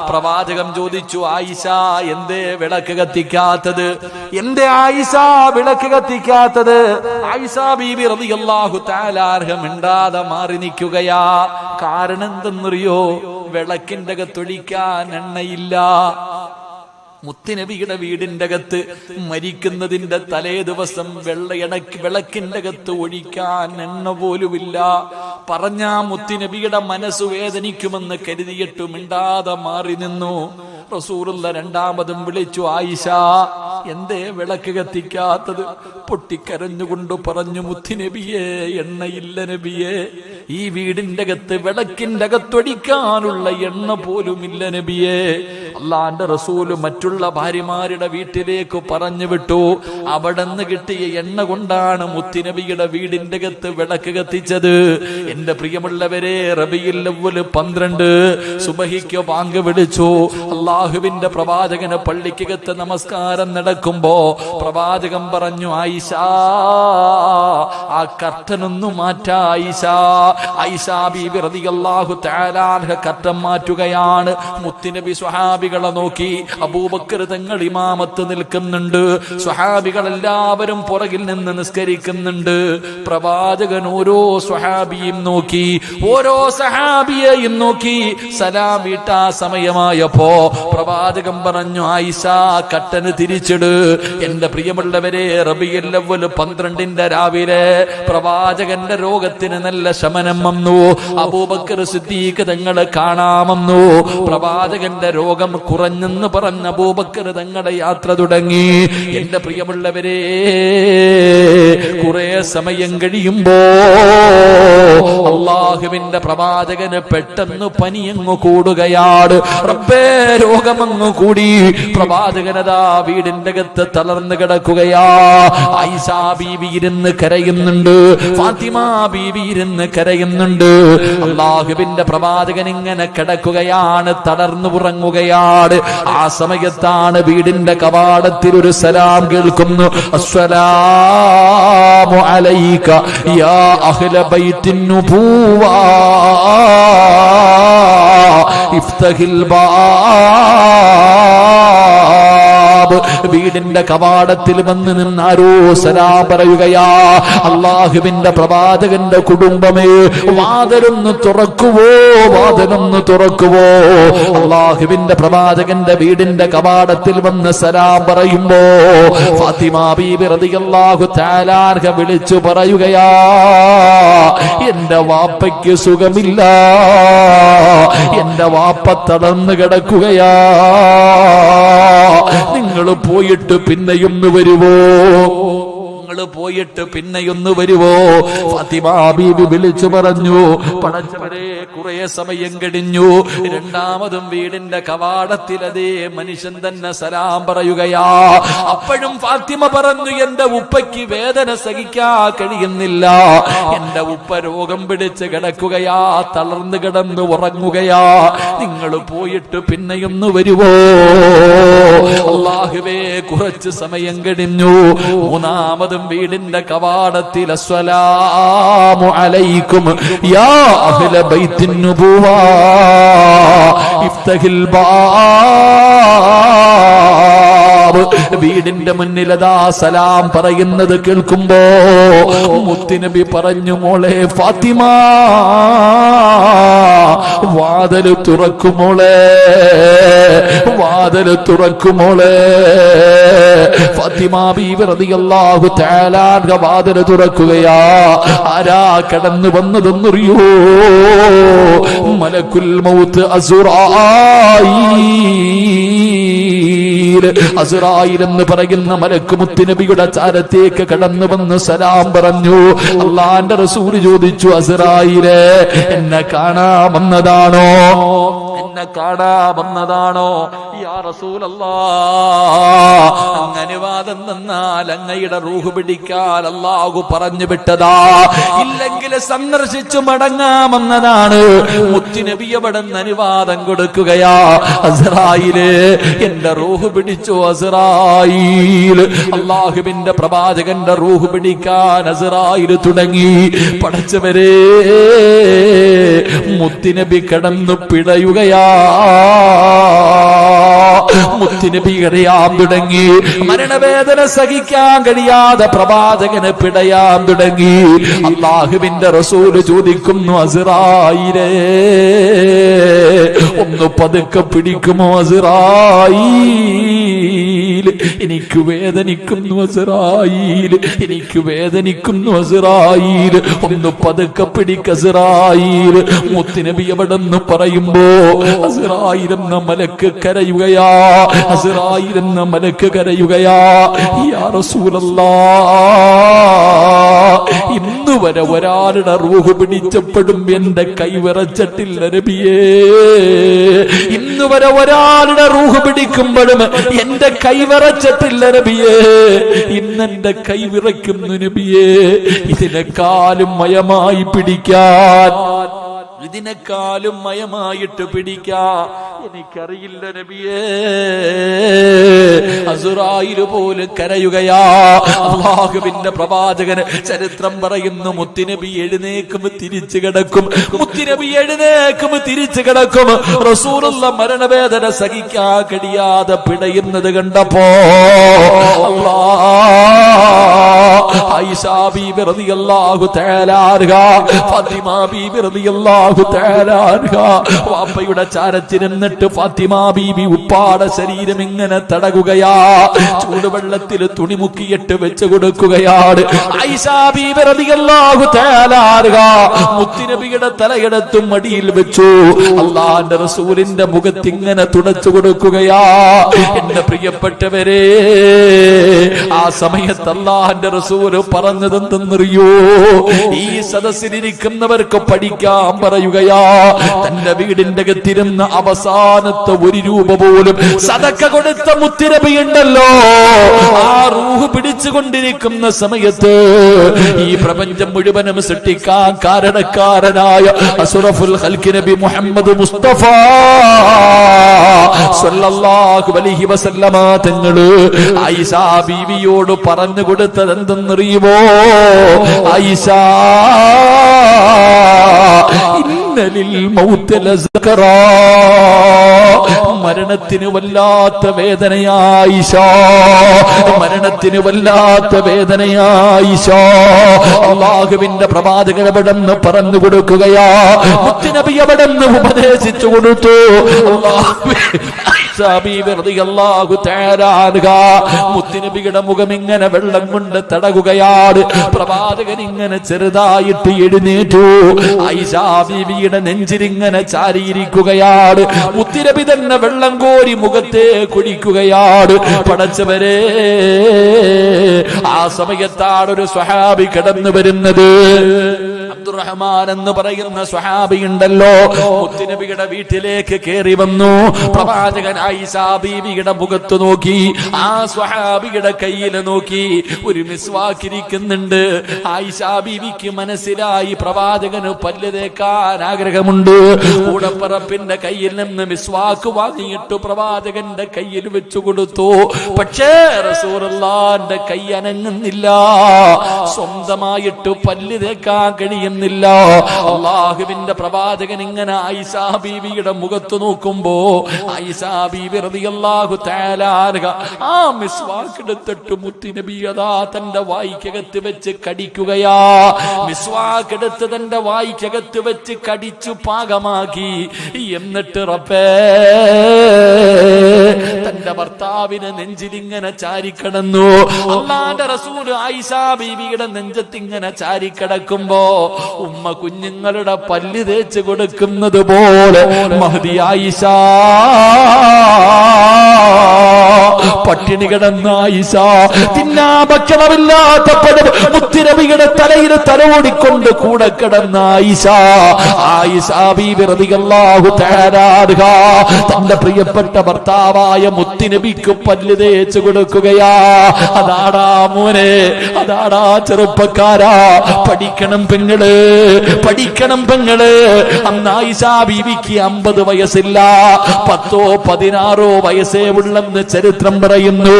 പ്രവാചകം ചോദിച്ചു, ആയിഷ, എന്തേ വിളക്ക് കത്തിക്കാത്തത്? എന്തേ ആയിഷ വിളക്ക് കത്തിക്കാത്തത്? ആയിഷ ബീബി റളിയല്ലാഹു തആല അൻഹ മിണ്ടാതെ മാറി നിൽക്കുകയാ. കാരണം എന്തെന്നറിയോ? വിളക്കിന്റെ അകത്തൊഴിക്കാൻ എണ്ണയില്ല. മുത്തുനബിയുടെ വീടിന്റെ അകത്ത് മരിക്കുന്നതിന്റെ തലേ ദിവസം വിളക്കിന്റെ അകത്ത് ഒഴിക്കാൻ എണ്ണ പോലുമില്ല. പറഞ്ഞ മുത്തുനബിയുടെ മനസ്സ് വേദനിക്കുമെന്ന് കരുതിയിട്ട് മിണ്ടാതെ മാറി നിന്നു. റസൂലുള്ള 2ാമതും വിളിച്ചു, ആയിഷ, എന്തേ വിളക്ക് കത്തിക്കാത്തത്? പൊട്ടിക്കരഞ്ഞുകൊണ്ട് പറഞ്ഞു, മുത്തുനബിയെ, എണ്ണയില്ല നബിയെ, ഈ വീടിന്റെ അകത്ത് വിളക്കിന്റെ അകത്തൊടിക്കാനുള്ള എണ്ണ പോലുമില്ല നബിയെ. അള്ളാന്റെ റസൂല് മറ്റുള്ള ഭാര്യമാരുടെ വീട്ടിലേക്ക് പറഞ്ഞു വിട്ടു. അവിടെ നിന്ന് കിട്ടിയ എണ്ണ കൊണ്ടാണ് മുത്തുനബിയുടെ വീടിന്റെ അകത്ത് വിളക്ക് കത്തിച്ചത്. എന്റെ പ്രിയമുള്ളവരെ, റബീഉൽ അവ്വൽ 12 സുബഹിക്ക് ബാങ്ക് വിളിച്ചു. അള്ളാഹുവിന്റെ പ്രവാചകന് പള്ളിക്കകത്ത് നമസ്കാരം നടക്കുമ്പോ പ്രവാചകൻ പറഞ്ഞു, ആയിഷ, ആ കർട്ടനൊന്നു മാറ്റാ ആയിഷ. ആയിഷ ബീബി റളിയല്ലാഹു തആല അൻഹ കർട്ടൻ മാറ്റുകയാണ്. മുത്തുനബി സ്വഹാബികളെ നോക്കി. അബൂബക്കർ തങ്ങൾ ഇമാമത്ത് നിൽക്കുന്നുണ്ട്. സ്വഹാബികൾ എല്ലാവരും പുറകിൽ നിന്ന് നിസ്കരിക്കുന്നുണ്ട്. പ്രവാചകൻ ഓരോ സ്വഹാബിയും നോക്കി, ഓരോ സഹാബിയെയും നോക്കി. സലാം വീട്ടാ സമയമായപ്പോ പ്രവാചകൻ പറഞ്ഞു, ആയിഷ, കട്ടന് തിരിച്ചിട്. എന്റെ പ്രിയമുള്ളവരെ, റബീഉൽ അവ്വൽ 12 രാവിലെ പ്രവാചകന്റെ രോഗത്തിന് നല്ല ശമനം വന്നു. അബൂബക്കർ സിദ്ദീഖ് തങ്ങളെ കാണാമെന്നു. പ്രവാചകന്റെ രോഗം കുറഞ്ഞെന്ന് പറഞ്ഞ അബൂബക്കർ തങ്ങളുടെ യാത്ര തുടങ്ങി. എന്റെ പ്രിയമുള്ളവരെ, കുറെ സമയം കഴിയുമ്പോ അല്ലാഹുവിന്റെ പ്രവാചകന് പെട്ടെന്ന് പനിയങ്ങു കൂടുകയാണ്. റബ്ബേ, രോഗമങ്ങു കൂടി. പ്രവാചകനതാ വീടിന്റെ അകത്ത് തളർന്നു കിടക്കുകയാ. ആയിഷാ ബീവി ഇരുന്ന് കരയുന്നുണ്ട്, ഫാത്തിമ ബീവി ഇരുന്ന് കരയുന്നുണ്ട്. അല്ലാഹുവിന്റെ പ്രവാചകൻ ഇങ്ങനെ കിടക്കുകയാണ്, തളർന്നു ഉറങ്ങുകയാണ്. ആ സമയത്താണ് വീടിന്റെ കവാടത്തിൽ ഒരു സലാം കേൾക്കുന്നു. അസ്സലാമു അലൈക യാ അഹ്ല ബൈത്തിൻ നുബുവ ഇഫ്തഹിൽ ബാബ്. വീടിന്റെ കവാടത്തിൽ വന്ന് നിന്ന് ആരോ സലാം പറയുകയാ. അല്ലാഹുവിന്റെ പ്രവാചകന്റെ കുടുംബമേ, വാതിലൊന്ന് തുറക്കുവോ, വാതിലൊന്ന് തുറക്കുവോ. അല്ലാഹുവിന്റെ പ്രവാചകന്റെ വീടിന്റെ കവാടത്തിൽ വന്ന് സലാം പറയുമ്പോ ഫാത്തിമ ബീബി റളിയല്ലാഹു തആല അൻഹ വിളിച്ചു പറയുകയാ, എന്റെ വാപ്പയ്ക്ക് സുഖമില്ല, എന്റെ വാപ്പ തളർന്നു കിടക്കുകയാ, നിങ്ങൾ പോയിട്ട് പിന്നെയൊന്ന് വരുവോ, പോയിട്ട് പിന്നെയൊന്ന് വരുവോ? ഫാത്തിമ ബീബി വിളിച്ചു പറഞ്ഞു, പടച്ചവരെ, കുറെ സമയം കഴിഞ്ഞു. രണ്ടാമതും വീടിന്റെ കവാടത്തിൽ അതേ മനുഷ്യൻ തന്നെ സലാം പറയുകയാ. അപ്പോഴും ഫാത്തിമ പറഞ്ഞു, എന്റെ ഉപ്പയ്ക്ക് വേദന സഹിക്കാൻ കഴിയുന്നില്ല, എന്റെ ഉപ്പ രോഗം പിടിച്ച് കിടക്കുകയാ, തളർന്നു കിടന്ന് ഉറങ്ങുകയാ, നിങ്ങൾ പോയിട്ട് പിന്നെയൊന്ന് വരുവോ? അല്ലാഹുവേ, കുറച്ച് സമയം കഴിഞ്ഞു. മൂന്നാമതും വീടിന്റെ കവാടത്തിൽ അസ്സലാമു അലൈക്കും യാ അഹ്ല ബൈത്തിൻ നുബുവ ഇഫ്തഹിൽ ബാബ്. വീടിന്റെ മുന്നിലതാ സലാം പറയുന്നത് കേൾക്കുമ്പോ മുത്തുനബി പറഞ്ഞു, മോളെ ഫാത്തിമ, വാതിൽ തുറക്കുമോളെ, വാതിൽ തുറക്കുമോളെ. ഫാത്തിമ ബീവി റളിയല്ലാഹു തആല അൻഹ വാതിൽ തുറക്കുകയാ. ആരാ കടന്നു വന്നതെന്നറിയോ? മലക്കുൽ മൗത്ത് അസ്റായീൽ എന്ന് പറയുന്ന മലക്ക് മുത്തുനബിയുടെ ചാരത്തേക്ക് കടന്നു വന്ന് സലാം പറഞ്ഞു. അല്ലാഹുവിന്റെ റസൂൽ ചോദിച്ചു, അസ്റായീലേ, എന്നെ കാണാമെന്നതാണോ? എന്നെ കാണാമെന്നതാണോ? യാ റസൂലല്ലാഹ്, അങ്ങനെ വാദം തന്നാൽ അങ്ങയുടെ റൂഹ് പിടിക്കാൻ അല്ലാഹു പറഞ്ഞു വിട്ടതാ, ഇല്ലെങ്കിൽ സന്ദർശിച്ചു മടങ്ങാമെന്നതാണ്. മുത്തുനബി അവിടെ അനുവാദം കൊടുക്കുകയാ. അസ്റായീലേ, എന്റെ റൂഹ് പിടിച്ചു അസ്റായീൽ. അല്ലാഹുവിന്റെ പ്രവാചകന്റെ റൂഹ് പിടിക്കാൻ അസ്റായീൽ തുടങ്ങി. പടച്ചവരെ, മുത്തുനബി കിടന്നു പിടയുകയാ. മുത്തുനബി കരയാൻ തുടങ്ങി. മരണവേദന സഹിക്കാൻ കഴിയാതെ പ്രവാചകന് പിടയാൻ തുടങ്ങി. അല്ലാഹുവിന്റെ റസൂല് ചോദിക്കുന്നു, അസ്റായീലേ, ഒന്ന് പതുക്കെ പിടിക്കുമോ അസ്റായീൽ? എനിക്ക് വേദനിക്കുന്നു അസ്റായീൽ, എനിക്ക് വേദനിക്കുന്നു അസ്റായീൽ, ഒന്ന് പതുക്കെ പിടിക്ക് അസ്റായീൽ. മുത്തുനബി അവിടെ നിന്ന് പറയുമ്പോ അസ്റായീൽ എന്ന മലക്ക് കരയുകയാ. അസ്റായീൽ എന്ന മലക്ക് കരയുകയാ. യാ റസൂലല്ലാഹ്, ഇന്ന് വരെ ഒരാളുടെ റൂഹ് പിടിച്ചപ്പോഴും എന്റെ കൈ വിറച്ചിട്ടില്ല നബിയേ. ഇന്ന് വരെ ഒരാളുടെ റൂഹ് പിടിക്കുമ്പോഴും എന്റെ കൈ വിറച്ചിട്ടില്ല നബിയേ. ഇന്നെന്റെ കൈ വിറയ്ക്കുന്നു നബിയേ. ഇതിനെക്കാളും മയമായി പിടിക്കാൻ, ഇതിനെക്കാളും മയമായിട്ട് പിടിക്കാൻ എനിക്കറിയില്ല നബിയേ. അസ്റായീൽ പോലും കരയുകയാ. അല്ലാഹുവിന്റെ പ്രവാചകന് ചരിത്രം പറയുന്നു, മുത്തുനബി എഴുന്നേക്കും തിരിച്ചു കിടക്കും, മുത്തുനബി എഴുന്നേക്കും തിരിച്ചു കിടക്കും. റസൂലുള്ള മരണവേദന സഹിക്കാൻ കഴിയാതെ പിടയുന്നത് കണ്ടപ്പോ ആയിഷ ബീബി റളിയല്ലാഹു തആല അൻഹ, ഫാത്തിമ ബീബി റളിയല്ലാഹു തആല അൻഹ വാപ്പയുടെ ചാരത്തിരുന്നിട്ട് ഫാത്തിമ ബീബി ഉപ്പാടെ ശരീരം ഇങ്ങനെ തടകുകയാ. ചൂടുവെള്ളത്തിൽ തുണി മുക്കിയിട്ട് വെച്ച് കൊടുക്കുകയാണ്. ആയിഷ ബീബി റളിയല്ലാഹു തആല അൻഹ മുത്തുനബിയുടെ തലയെടുത്തും മടിയിൽ വെച്ചു അല്ലാഹുവിന്റെ റസൂലിന്റെ മുഖത്തിങ്ങനെ തുടച്ചു കൊടുക്കുകയാ. എന്റെ പ്രിയപ്പെട്ടവരെ, ആ സമയത്ത് അല്ലാഹുവിന്റെ റസൂല് പറഞ്ഞതെന്തെന്നറിയോ? ഈ സദസ്സിലിരിക്കുന്നവർക്ക് പഠിക്കാൻ പറയുകയാ. തന്റെ വീടിന്റെ അകത്തിരുന്ന അവസാനത്തെ ഒരു രൂപ പോലും സദക്ക കൊടുത്ത മുത്തുനബി ഉണ്ടല്ലോ, ആ റൂഹ് പിടിച്ചുകൊണ്ടിരിക്കുന്ന സമയത്ത് ഈ പ്രപഞ്ചം മുഴുവനും സൃഷ്ടിക്കാൻ കാരണക്കാരനായ അസ്റഫുൽ ഖൽഖ് നബി മുഹമ്മദ് മുസ്തഫ സല്ലല്ലാഹു അലൈഹി വസല്ലമ തങ്ങള് ആയിഷ ബീവിയോട് പറഞ്ഞു കൊടുത്തത് എന്തെന്നറിയുമോ? ആയിഷ, ഇന്നലിൽ മൗത്ത് ലസകറാ, മരണത്തിന് വല്ലാത്ത വേദനയായിഷ, മരണത്തിന് വല്ലാത്ത വേദനയായിഷ. അല്ലാഹുവിന്റെ പ്രവാചകൻ അവിടെന്ന് പറഞ്ഞു കൊടുക്കുകയാ. മുത്തുനബി അവിടെന്ന് ഉപദേശിച്ചു കൊടുത്തു. മുത്തുനബിയുടെ മുഖം ഇങ്ങനെ വെള്ളം കൊണ്ട് തടകുകയാണ്. പ്രവാചകൻ ഇങ്ങനെ ചെറുതായിട്ട് എഴുന്നേറ്റു. ആയിഷാ ബീവിയുടെ നെഞ്ചിലിങ്ങനെ ചാരിയിരിക്കുകയാണ്. മുത്തുനബി തന്നെ വെള്ളം കോരി മുഖത്തെ കുടിക്കുകയാണ്. പടച്ചവരെ, ആ സമയത്താണ് ഒരു സ്വഹാബി കടന്നു വരുന്നത്. അബ്ദുറഹ്മാൻ എന്ന് പറയുന്ന സ്വഹാബി ഉണ്ടല്ലോ, മുത്തുനബിയുടെ വീട്ടിലേക്ക് കയറി വന്നു. പ്രവാചകൻ ആയിഷാ ബീവിയുടെ മുഖത്ത് നോക്കി, ആ സ്വഹാബിയുടെ കയ്യിൽ നോക്കി. ഒരു മിസ്വാക്കിരിക്കുന്നുണ്ട്. ആയിഷാ ബീവിക്ക് മനസ്സിലായി പ്രവാചകന് പല്ല് തേക്കാൻ ആഗ്രഹമുണ്ട്. കൂടപ്പറപ്പിന്റെ കയ്യിൽ നിന്ന് മിസ്വാക്ക് വാങ്ങിയിട്ട് പ്രവാചകന്റെ കയ്യിൽ വെച്ചു കൊടുത്തു. പക്ഷേ റസൂലുള്ളാഹിന്റെ കൈ അനങ്ങുന്നില്ല. സ്വന്തമായിട്ട് പല്ല് തേക്കാൻ കഴിയുന്നില്ല. അല്ലാഹുവിന്റെ പ്രവാചകൻ ഇങ്ങനെ ആയിഷാ ബീവിയുടെ മുഖത്ത് നോക്കുമ്പോ ആയിഷാ ബീവി റളിയല്ലാഹു തആല അൻഹ ആ മിസ്വാക്ക് എടുത്തിട്ട് മുത്തുനബി അതാ തന്റെ വായ്ക്കകത്ത് വെച്ച് കടിക്കുകയാ. മിസ്വാക്ക് എടുത്ത് തന്റെ വായ്ക്കകത്ത് വെച്ച് കടിച്ചു പാകമാക്കി. എന്നിട്ട് റബ്ബേ, തന്റെ ഭർത്താവിനെ നെഞ്ചിലിങ്ങനെ ചാരിക്കടന്നു. അല്ലാഹുവിന്റെ റസൂൽ ആയിഷാ ബീവിയുടെ നെഞ്ചത്തിങ്ങനെ ചാരിക്കടക്കുമ്പോ ഉമ്മ കുഞ്ഞുങ്ങളുടെ പല്ല് തേച്ച് കൊടുക്കുന്നത് പോലെ മഹദി ആയിഷ പട്ടിണി കിടന്ന ആയിഷ, തിന്നാ ഭക്ഷണമില്ലാത്ത മുത്തുനബിയുടെ തലയിൽ തലോടിക്കൊണ്ട് കൂടെ കിടന്ന ആയിഷ, ആയിഷാ ബീവി റളിയല്ലാഹു തആല അൻഹ തന്റെ പ്രിയപ്പെട്ട ഭർത്താവായ മുത്തുനബിക്ക് പല്ല് തേച്ച് കൊടുക്കുകയാ. അതാടാ മോനെ, അതാടാ ചെറുപ്പക്കാരാ, പഠിക്കണം പെങ്ങള്, പഠിക്കണം പെങ്ങള്. അന്ന് ആയിഷാ ബീവിക്ക് 50 വയസ്സില്ല, 10 16 വയസ്സേ ഉള്ളെന്ന് ചരിത്രം പറയുന്നു.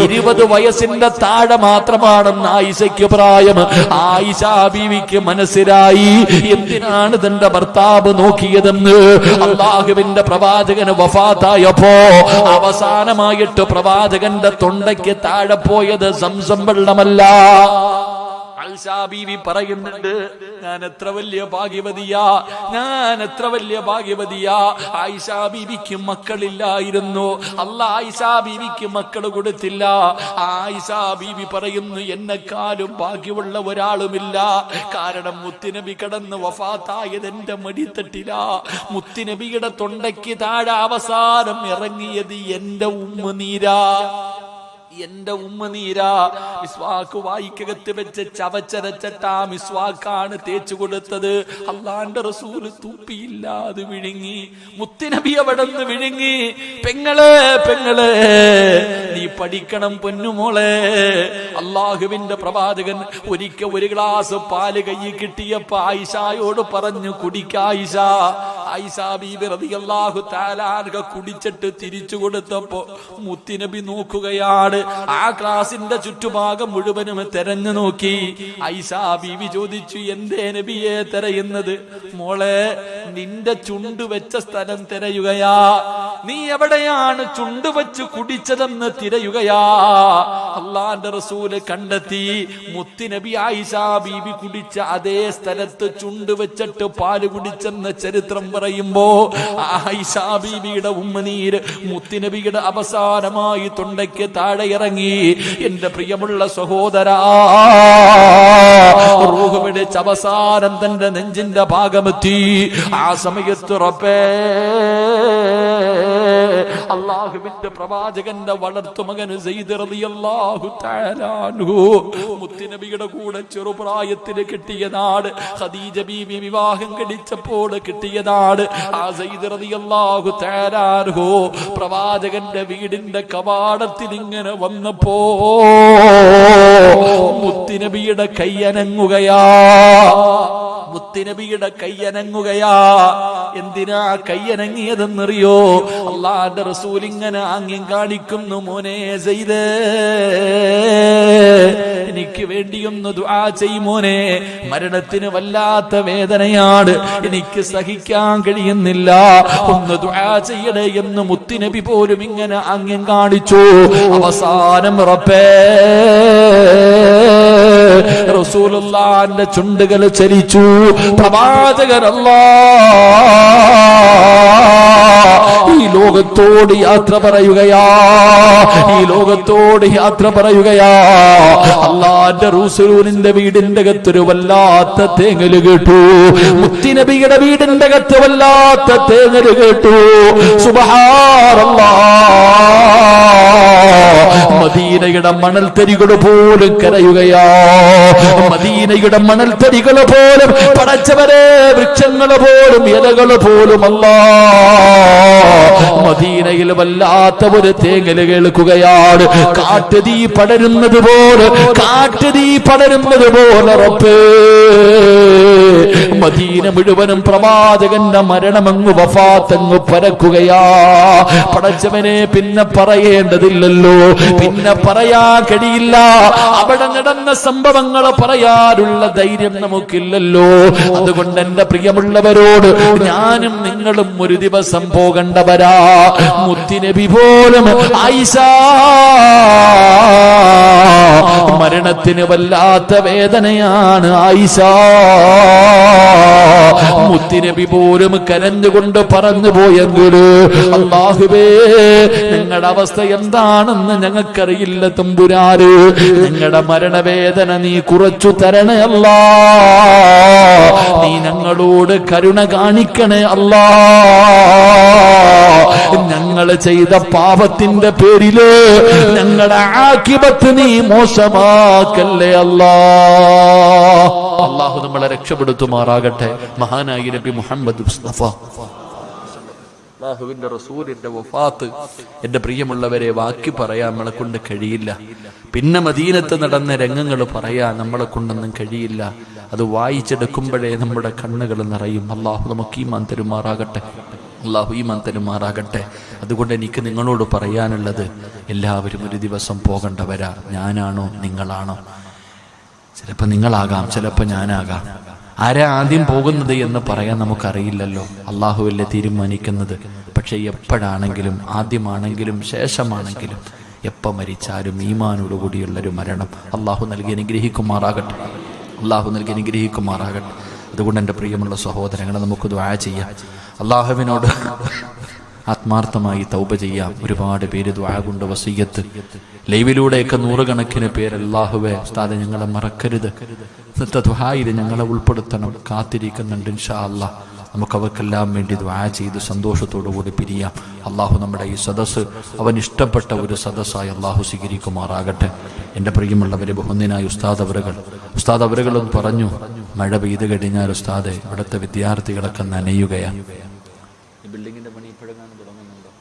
20 വയസ്സിന്റെ താഴെ മാത്രമാണെന്ന് ആയിഷയ്ക്ക് പ്രായം. ആയിഷാ ബീവിക്ക് മനസ്സിലായി എന്തിനാണ് തന്റെ ഭർത്താവ് നോക്കിയതെന്ന്. അല്ലാഹുവിന്റെ പ്രവാചകന് വഫാത്തായപ്പോ അവസാനമായിട്ട് പ്രവാചകന്റെ തൊണ്ടയ്ക്ക് താഴെ പോയത് സംസം വെള്ളമല്ല. ആയിഷാ ബീവി പറയുന്നുണ്ട്, ഞാൻ എത്ര വലിയ ഭാഗ്യവതിയാ, ഞാൻ എത്ര വലിയ ഭാഗ്യവതിയാ. ആയിഷാ ബീവിക്ക് മക്കളില്ലായിരുന്നു. അല്ലാഹ് ആയിഷാ ബീവിക്ക് മക്കൾ കൊടുത്തില്ല. ആയിഷാ ബീവി പറയുന്നു, എന്നെക്കാളും ഭാഗ്യമുള്ള ഒരാളുമില്ല. കാരണം മുത്തുനബി കടന്ന് വഫാത്തായത് എന്റെ മടിത്തട്ടില. മുത്തുനബിയുടെ തൊണ്ടയ്ക്ക് താഴെ അവസാനം ഇറങ്ങിയത് എന്റെ ഉമ്മനീരാ, എന്റെ ഉമ്മനീരാ. മിസ്വാക്ക് വായിക്കകത്ത് വെച്ച് ചവച്ചരച്ചിട്ടാ മിസ്വാക്കാണ് തേച്ചു കൊടുത്തത്. അല്ലാഹുവിന്റെ റസൂൽ തുപ്പിയില്ലാതെ വിഴുങ്ങി. മുത്തുനബി അവിടെന്ന് വിഴുങ്ങി. പെങ്ങളെ, പെങ്ങളെ, നീ പഠിക്കണം പൊന്നുമോളെ. അല്ലാഹുവിന്റെ പ്രവാചകൻ ഒരിക്കൽ ഒരു ഗ്ലാസ് പാല് കൈ കിട്ടിയപ്പോ ആയിഷയോട് പറഞ്ഞു, കുടിക്ക ആയിഷ. ആയിഷാ ബീബി റളിയല്ലാഹു തആല അൻഹ കുടിച്ചിട്ട് തിരിച്ചു കൊടുത്തപ്പോ മുത്തുനബി നോക്കുകയാണ്. ആ ഗ്ലാസിന്റെ ചുറ്റുഭാഗം മുഴുവനും തെരഞ്ഞു നോക്കി. ആയിഷാ ബീബി ചോദിച്ചു, എന്തേ നബിയെ തെരയുന്നത്? മോളെ, നിന്റെ ചുണ്ട് വെച്ച സ്ഥലം തിരയുകയാ. നീ എവിടെയാണ് ചുണ്ട് വെച്ച് കുടിച്ചതെന്ന് തിരയുകയാ. അള്ളാന്റെ റസൂല് കണ്ടെത്തി. മുത്തുനബി ആയിഷാ ബീബി കുടിച്ച അതേ സ്ഥലത്ത് ചുണ്ട് വെച്ചിട്ട് പാല് കുടിച്ചെന്ന് ചരിത്രം പറയുമ്പോ ആയിഷാ ബീബിയുടെ ഉമ്മനീര് മുത്തുനബിയുടെ അവസാനമായി തൊണ്ടയ്ക്ക് താഴെ ഇറങ്ങി. എന്റെ പ്രിയമുള്ള സഹോദരാ, റൂഹ് പിടിച്ച് അവസാനം തന്റെ നെഞ്ചിന്റെ ഭാഗമെത്തി. ആ സമയത്ത് റബ്ബേ, അല്ലാഹുവിന്റെ പ്രവാചകന്റെ വളർത്തുമകന് സെയ്ദ് റളിയല്ലാഹു തആല അൻഹു മുത്തുനബിയുടെ കൂടെ ചെറുപ്രായത്തിൽ കിട്ടിയതാണ്. ഖദീജ ബീവി വിവാഹം കഴിച്ചപ്പോൾ കിട്ടിയതാണ്. ആ സെയ്ദ് റളിയല്ലാഹു തആല അൻഹു പ്രവാചകന്റെ വീടിന്റെ കവാടത്തിൽ ഇങ്ങനെ വന്നപ്പോ മുത്തുനബിയുടെ കൈയനങ്ങുകയാ. മുത്തുനബിയുടെ കൈയനങ്ങുകയാ. എന്തിനാ കൈയനങ്ങിയതെന്നറിയോ? അല്ലാഹുവിന്റെ റസൂൽ ഇങ്ങനെ ആംഗ്യം കാണിക്കുന്നു. മോനെ സെയ്ദേ, എനിക്ക് വേണ്ടിയൊന്ന് ദുആ ചെയ്യുമോനെ. മരണത്തിന് വല്ലാത്ത വേദനയാണ്, എനിക്ക് സഹിക്കാൻ കഴിയുന്നില്ല, ഒന്ന് ദുആ ചെയ്യണേ എന്ന് മുത്തുനബി പോലും ഇങ്ങനെ ആംഗ്യം കാണിച്ചു. അവസാനം റബ്ബേ, റസൂലുള്ളാഹിന്റെ ചുണ്ടുകൾ ചലിച്ചു. പ്രവാചകൻ ഈ ലോകത്തോട് യാത്ര പറയുകയാ. ഈ ലോകത്തോട് യാത്ര പറയുകയാ. അല്ലാഹുവിന്റെ റസൂലിന്റെ വീടിന്റെ അകത്തൊരു വല്ലാത്ത തേങ്ങല് കേട്ടു. മുത്തുനബിയുടെ വീടിന്റെ അകത്ത് വല്ലാത്ത തേങ്ങല് കേട്ടു. സുബ്ഹാനല്ലാഹ്. മദീനയുടെ മണൽത്തരികൾ പോലും കരയുകയാ. മദീനയുടെ മണൽത്തരികൾ പോലും, പടച്ചവരെ, വൃക്ഷങ്ങൾ പോലും, ഇലകൾ പോലും മദീനയിൽ വല്ലാത്ത ഒരു തേങ്ങല് കേൾക്കുകയാണ്. കാട്ടുതീ പടരുന്നത് പോലെ, കാട്ടുതീ പടരുന്നത് പോലെ റബ്ബേ, മദീന മുഴുവനും പ്രവാചകന്റെ മരണമങ്ങ് വഫാത്തങ്ങ് പരക്കുകയാ. പടച്ചവനെ, പിന്നെ പറയേണ്ടതില്ലല്ലോ, പിന്നെ പറയാൻ കഴിയില്ല. അവിടെ നടന്ന സംഭവങ്ങൾ പറയാനുള്ള ധൈര്യം നമുക്കില്ലല്ലോ. അതുകൊണ്ട് എന്റെ പ്രിയമുള്ളവരോട്, ഞാനും നിങ്ങളും ഒരു ദിവസം പോകേണ്ടവരാ. മുത്തുനബി പോലും ആയിഷാ മരണത്തിന് വല്ലാത്ത വേദനയാണ്. ആയിഷാ മുത്തുനബി പോലും കരഞ്ഞുകൊണ്ട് പറഞ്ഞു പോയെങ്കില്, അല്ലാഹുവേ, നിങ്ങളുടെ അവസ്ഥ എന്താണെന്ന് ഞങ്ങൾക്കറിയില്ല തമ്പുരാന്. നിങ്ങളുടെ മരണവേദന നീ കുറച്ചു തരണേ അല്ലാ. നീ ഞങ്ങളോട് കരുണ കാണിക്കണേ അല്ലാ. ഞങ്ങൾ ചെയ്ത പാപത്തിന്റെ പേരില് ഞങ്ങളുടെ ആഖിബത്ത് നീ മോശമാക്കല്ലേ അല്ലാ. അല്ലാഹു നമ്മളെ രക്ഷപ്പെടുത്തുമാറാകട്ടെ. മഹാനായി നബി മുഹമ്മദ് മുസ്തഫ അല്ലാഹുവിന്റെ റസൂലിന്റെ വഫാത്ത്, എന്റെ പ്രിയമുള്ളവരെ, വാക്കി പറയാൻ നമ്മളെ കൊണ്ട് കഴിയില്ല. പിന്നെ മദീനത്ത് നടന്ന രംഗങ്ങൾ പറയാൻ നമ്മളെ കൊണ്ടൊന്നും കഴിയില്ല. അത് വായിച്ചെടുക്കുമ്പോഴേ നമ്മുടെ കണ്ണുകൾ നിറയും. അല്ലാഹു നമുക്ക് ഈമാൻ തരുമാറാകട്ടെ. അല്ലാഹു ഈമാൻ തരുമാറാകട്ടെ. അതുകൊണ്ട് എനിക്ക് നിങ്ങളോട് പറയാനുള്ളത്, എല്ലാവരും ഒരു ദിവസം പോകേണ്ടവരാ. ഞാനാണോ നിങ്ങളാണോ? ചിലപ്പോൾ നിങ്ങളാകാം, ചിലപ്പോൾ ഞാനാകാം. ആരാ ആദ്യം പോകുന്നത് എന്ന് പറയാൻ നമുക്കറിയില്ലല്ലോ. അല്ലാഹുവല്ലേ തീരുമാനിക്കുന്നത്. പക്ഷെ എപ്പോഴാണെങ്കിലും, ആദ്യമാണെങ്കിലും ശേഷമാണെങ്കിലും, എപ്പോൾ മരിച്ചാലും ഈമാനോടുകൂടിയുള്ളൊരു മരണം അല്ലാഹു നൽകി അനുഗ്രഹിക്കുമാറാകട്ടെ. അല്ലാഹു നൽകി അനുഗ്രഹിക്കുമാറാകട്ടെ. അതുകൊണ്ട് എൻ്റെ പ്രിയമുള്ള സഹോദരങ്ങളെ, നമുക്ക് ദുആ ചെയ്യാം. അല്ലാഹുവിനോട് ആത്മാർത്ഥമായി തൗബ ചെയ്യാം. ഒരുപാട് പേര് ദുആ കൊണ്ട് വസിയ്യത്ത്, ലൈവിലൂടെയൊക്കെ നൂറുകണക്കിന് പേര്, അല്ലാഹുവേ ഉസ്താദെ ഞങ്ങളെ മറക്കരുത്, ഇന്നത്തെ ദുആയിൽ ഞങ്ങളെ ഉൾപ്പെടുത്തണം, കാത്തിരിക്കുന്നുണ്ട്. ഇൻഷാ അല്ലാഹ് നമുക്ക് അവർക്കെല്ലാം വേണ്ടി ദുആ ചെയ്ത് സന്തോഷത്തോടുകൂടി പിരിയാം. അല്ലാഹു നമ്മുടെ ഈ സദസ്സ് അവൻ ഇഷ്ടപ്പെട്ട ഒരു സദസ്സായി അല്ലാഹു സ്വീകരിക്കുമാറാകട്ടെ. എൻ്റെ പ്രിയമുള്ളവരെ, ബഹുമാന്യനായ ഉസ്താദ് അവറുകളൊന്ന് പറഞ്ഞു, മഴ പെയ്ത് കഴിഞ്ഞാൽ ഉസ്താദെ ഇവിടുത്തെ വിദ്യാർത്ഥികളൊക്കെ നനയുകയാണ്. ഈ ബിൽഡിങ്ങിന്റെ പണി ഇപ്പോഴെങ്ങാനും തുടങ്ങുന്നുണ്ടോ?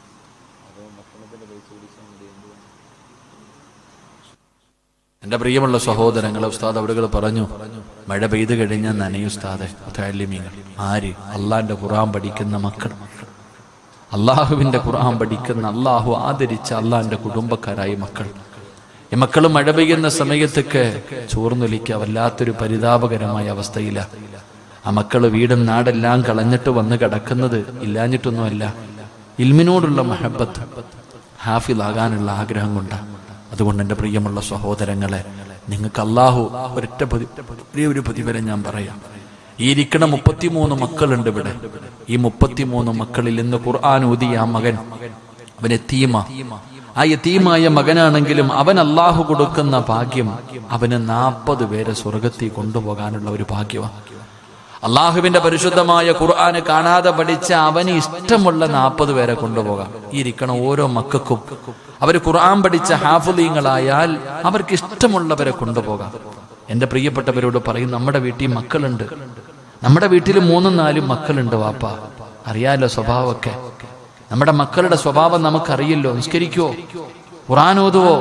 അതോ ഭക്ഷണത്തിന്റെ പൈസ പിടിച്ചാൽ മതി? എന്റെ പ്രിയമുള്ള സഹോദരങ്ങളെ, ഉസ്താദ് അവിടുകൾ പറഞ്ഞു, മഴ പെയ്തു കഴിഞ്ഞാൽ നനയും ഉസ്താദെ. മുതഅല്ലിമീങ്ങൾ ആര്? അള്ളാന്റെ ഖുർആൻ പഠിക്കുന്ന മക്കൾ, അള്ളാഹുവിന്റെ ഖുർആൻ പഠിക്കുന്ന, അള്ളാഹു ആദരിച്ച അള്ളാന്റെ കുടുംബക്കാരായ മക്കൾ. ഈ മക്കൾ മഴ പെയ്യുന്ന സമയത്തൊക്കെ ചോർന്നൊലിക്കുക വല്ലാത്തൊരു പരിതാപകരമായ അവസ്ഥയില. ആ മക്കള് വീടും നാടെല്ലാം കളഞ്ഞിട്ട് വന്ന് കിടക്കുന്നത് ഇല്ലാഞ്ഞിട്ടൊന്നുമല്ല, ഇൽമിനോടുള്ള മഹബത്ത്, ഹാഫിളാകാനുള്ള ആഗ്രഹം കൊണ്ടാണ്. അതുകൊണ്ട് എൻ്റെ പ്രിയമുള്ള സഹോദരങ്ങളെ, നിങ്ങൾക്ക് അള്ളാഹു ഒരു പ്രതിഫലം ഞാൻ പറയാം. ഈ ഇരിക്കണ 33 മക്കളുണ്ട് ഇവിടെ. ഈ 33 മക്കളിൽ ഇന്ന് ഖുർആൻ ഓതിയ ആ മകൻ, അവൻ യതീമ. ആ യതീമായ മകനാണെങ്കിലും അവൻ അള്ളാഹു കൊടുക്കുന്ന ഭാഗ്യം, അവന് 40 പേരെ സ്വർഗത്തിൽ കൊണ്ടുപോകാനുള്ള ഒരു ഭാഗ്യമാണ്. അള്ളാഹുവിന്റെ പരിശുദ്ധമായ ഖുർആന് കാണാതെ പഠിച്ച അവന് ഇഷ്ടമുള്ള 40 പേരെ കൊണ്ടുപോകാം. ഈ ഇരിക്കണ ഓരോ മക്കൾക്കും അവർ ഖുർആൻ പഠിച്ച ഹാഫിളീങ്ങളായാൽ അവർക്ക് ഇഷ്ടമുള്ളവരെ കൊണ്ടുപോകാം. എന്റെ പ്രിയപ്പെട്ടവരോട് പറയും, നമ്മുടെ വീട്ടിൽ മക്കളുണ്ട്, നമ്മുടെ വീട്ടിൽ 3-4 മക്കളുണ്ട്. വാപ്പ അറിയാലോ സ്വഭാവമൊക്കെ. നമ്മുടെ മക്കളുടെ സ്വഭാവം നമുക്കറിയല്ലോ. നിസ്കരിക്കോ, ഖുർആൻ ഓതുവോ,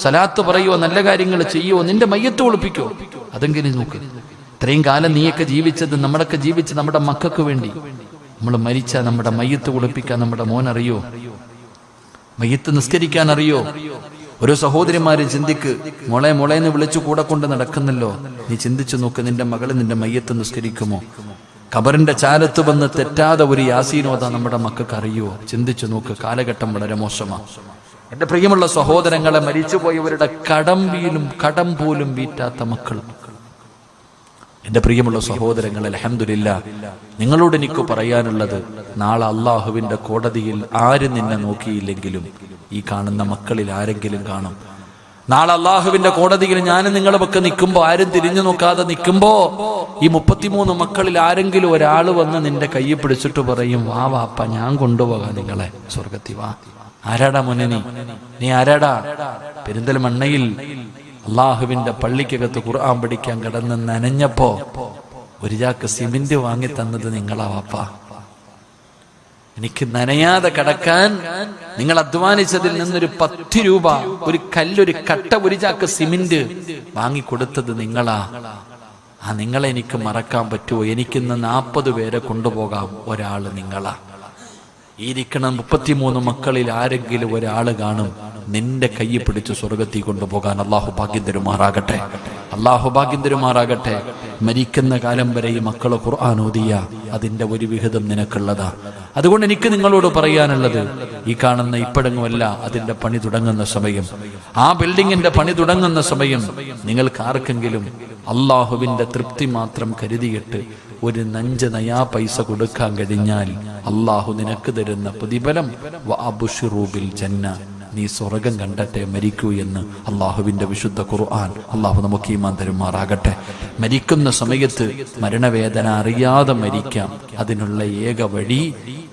സലാത്ത് പറയുവോ, നല്ല കാര്യങ്ങൾ ചെയ്യുവോ, നിന്റെ മയ്യത്ത് ഒളിപ്പിക്കോ, അതെങ്കിലും നോക്ക്. ഇത്രയും കാലം നീയൊക്കെ ജീവിച്ചത്, നമ്മളൊക്കെ ജീവിച്ച് നമ്മുടെ മക്കൾക്ക് വേണ്ടി. നമ്മൾ മരിച്ച നമ്മുടെ മയ്യത്ത് കുളിപ്പിക്കാൻ നമ്മുടെ മോൻ അറിയോ? മയ്യത്ത് നിസ്കരിക്കാൻ അറിയോ? ഓരോ സഹോദരിമാരും ചിന്തിക്ക്, മോളെ എന്ന് വിളിച്ചു കൂടെ കൊണ്ട് നടക്കുന്നല്ലോ. നീ ചിന്തിച്ചു നോക്ക്, നിന്റെ മകള് നിന്റെ മയ്യത്ത് നിസ്കരിക്കുമോ? ഖബറിന്റെ ചാരത്ത് വന്ന് തെറ്റാതെ ഒരു യാസീനോദ നമ്മുടെ മക്കൾക്ക് അറിയോ? ചിന്തിച്ചു നോക്ക്. കാലഘട്ടം വളരെ മോശമാണ്. എന്റെ പ്രിയമുള്ള സഹോദരങ്ങളെ, മരിച്ചുപോയവരുടെ കടം പോലും വീറ്റാത്ത മക്കൾ. എന്റെ പ്രിയമുള്ള സഹോദരങ്ങളെ, അൽഹംദുലില്ലാ, നിങ്ങളോട് എനിക്ക് പറയാനുള്ളത്, നാളെ അള്ളാഹുവിന്റെ കോടതിയിൽ ആര് നിന്നെ നോക്കിയില്ലെങ്കിലും ഈ കാണുന്ന മക്കളിൽ ആരെങ്കിലും കാണും. നാളെ അള്ളാഹുവിന്റെ കോടതിയിൽ ഞാനും നിങ്ങളുമൊക്കെ നിൽക്കുമ്പോ, ആരും തിരിഞ്ഞു നോക്കാതെ നിൽക്കുമ്പോ, ഈ 33 മക്കളിൽ ആരെങ്കിലും ഒരാൾ വന്ന് നിന്റെ കയ്യിൽ പിടിച്ചിട്ട് പറയും, വാ വാപ്പ, ഞാൻ കൊണ്ടുപോകാം നിങ്ങളെ സ്വർഗത്തിൽ, വാ. ആരാടാ മോനെ നീ ആരാടാ? പെരിന്തൽമണ്ണയിൽ അള്ളാഹുവിന്റെ പള്ളിക്കകത്ത് ഖുർആൻ പഠിക്കാൻ കിടന്ന് നനഞ്ഞപ്പോ ഒരു ചാക്ക് സിമന്റ് വാങ്ങി തന്നത് നിങ്ങളാ വാപ്പ. എനിക്ക് നനയാതെ കിടക്കാൻ നിങ്ങൾ അധ്വാനിച്ചതിൽ നിന്നൊരു 10 രൂപ, ഒരു കല്ലൊരു കട്ട, ഒരു ചാക്ക് സിമന്റ് വാങ്ങിക്കൊടുത്തത് നിങ്ങളാ. ആ നിങ്ങളെ എനിക്ക് മറക്കാൻ പറ്റുമോ? എനിക്കിന്ന് 40 പേരെ കൊണ്ടുപോകാം, ഒരാള് നിങ്ങളാ. ഈ ഇരിക്കണം 33 മക്കളിൽ ആരെങ്കിലും ഒരാള് കാണും നിന്റെ കയ്യിൽ പിടിച്ച് സ്വർഗത്തിൽ കൊണ്ടുപോകാൻ. അള്ളാഹു ഭാഗ്യം തരുമാറാകട്ടെ, അള്ളാഹു ഭാഗ്യം തരുമാറാകട്ടെ. മരിക്കുന്ന കാലം വരെ ഈ മക്കളെ ഖുർആൻ ഓതിയ അതിന്റെ ഒരു വിഹിതം നിനക്കുള്ളതാ. അതുകൊണ്ട് എനിക്ക് നിങ്ങളോട് പറയാനുള്ളത്, ഈ കാണുന്ന ഇപ്പോഴെങ്ങുമല്ല, അതിന്റെ പണി തുടങ്ങുന്ന സമയം, ആ ബിൽഡിങ്ങിന്റെ പണി തുടങ്ങുന്ന സമയം, നിങ്ങൾക്ക് ആർക്കെങ്കിലും അള്ളാഹുവിന്റെ തൃപ്തി മാത്രം കരുതിയിട്ട് ഒരു 5 നയാ പൈസ കൊടുക്കാൻ കഴിഞ്ഞാൽ അള്ളാഹു നിനക്ക് തരുന്ന പ്രതിഫലം വഅബ്ശിറൂ ബിൽ ജന്ന, നീ സ്വർഗം കണ്ടട്ടെ മരിക്കൂ എന്ന് അള്ളാഹുവിന്റെ വിശുദ്ധ ഖുർആൻ. അള്ളാഹു നമുക്ക് ഈമാൻ തരുമാറാകട്ടെ. മരിക്കുന്ന സമയത്ത് മരണവേദന അറിയാതെ മരിക്കാം, അതിനുള്ള ഏക വഴി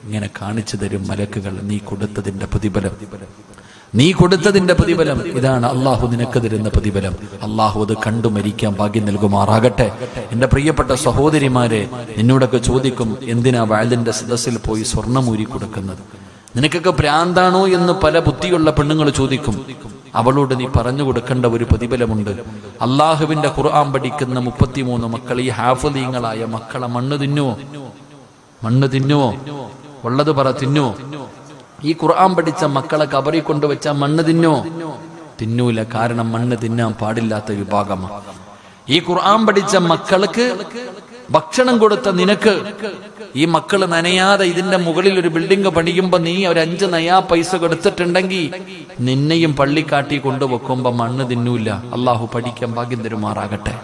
ഇങ്ങനെ കാണിച്ചു തരും മലക്കുകൾ. നീ കൊടുത്തതിന്റെ പ്രതിഫലം ഇതാണ്, അള്ളാഹു നിനക്ക് തരുന്ന പ്രതിഫലം. അള്ളാഹു അത് കണ്ടു മരിക്കാൻ ഭാഗ്യം നൽകുമാറാകട്ടെ. എന്റെ പ്രിയപ്പെട്ട സഹോദരിമാരെ, നിന്നോടൊക്കെ ചോദിക്കും, എന്തിനാ വഅലിന്റെ സദസ്സിൽ പോയി സ്വർണ്ണമൂരി കൊടുക്കുന്നത്? നിനക്കൊക്കെ ഭ്രാന്താണോ എന്ന് പല ബുദ്ധിയുള്ള പെണ്ണുങ്ങൾ ചോദിക്കും. അവളോട് നീ പറഞ്ഞു കൊടുക്കേണ്ട ഒരു പ്രതിഫലമുണ്ട്. അള്ളാഹുവിന്റെ ഖുർആൻ പഠിക്കുന്ന 33 മക്കൾ, ഈ ഹാഫിളീങ്ങളായ മക്കളെ മണ്ണ് തിന്നുവോ? ഉള്ളത് പറ, തിന്നുവോ? ഈ ഖുർആൻ പഠിച്ച മക്കളെ കബറിൽ കൊണ്ടുവച്ച മണ്ണ് തിന്നൂല. കാരണം മണ്ണ് തിന്നാൻ പാടില്ലാത്ത വിഭാഗമാണ്. ഈ ഖുർആൻ പഠിച്ച മക്കൾക്ക് ഭക്ഷണം കൊടുത്ത നിനക്ക്, ഈ മക്കള് നനയാതെ ഇതിന്റെ മുകളിൽ ഒരു ബിൽഡിംഗ് പണിയുമ്പോ നീ ഒരു 5 നയാ പൈസ കൊടുത്തിട്ടുണ്ടെങ്കിൽ നിന്നെയും പള്ളിക്കാട്ടി കൊണ്ടുവെക്കുമ്പോ മണ്ണ് തിന്നൂല. അള്ളാഹു പഠിക്കാൻ ഭാഗ്യം തരുമാറാകട്ടെ.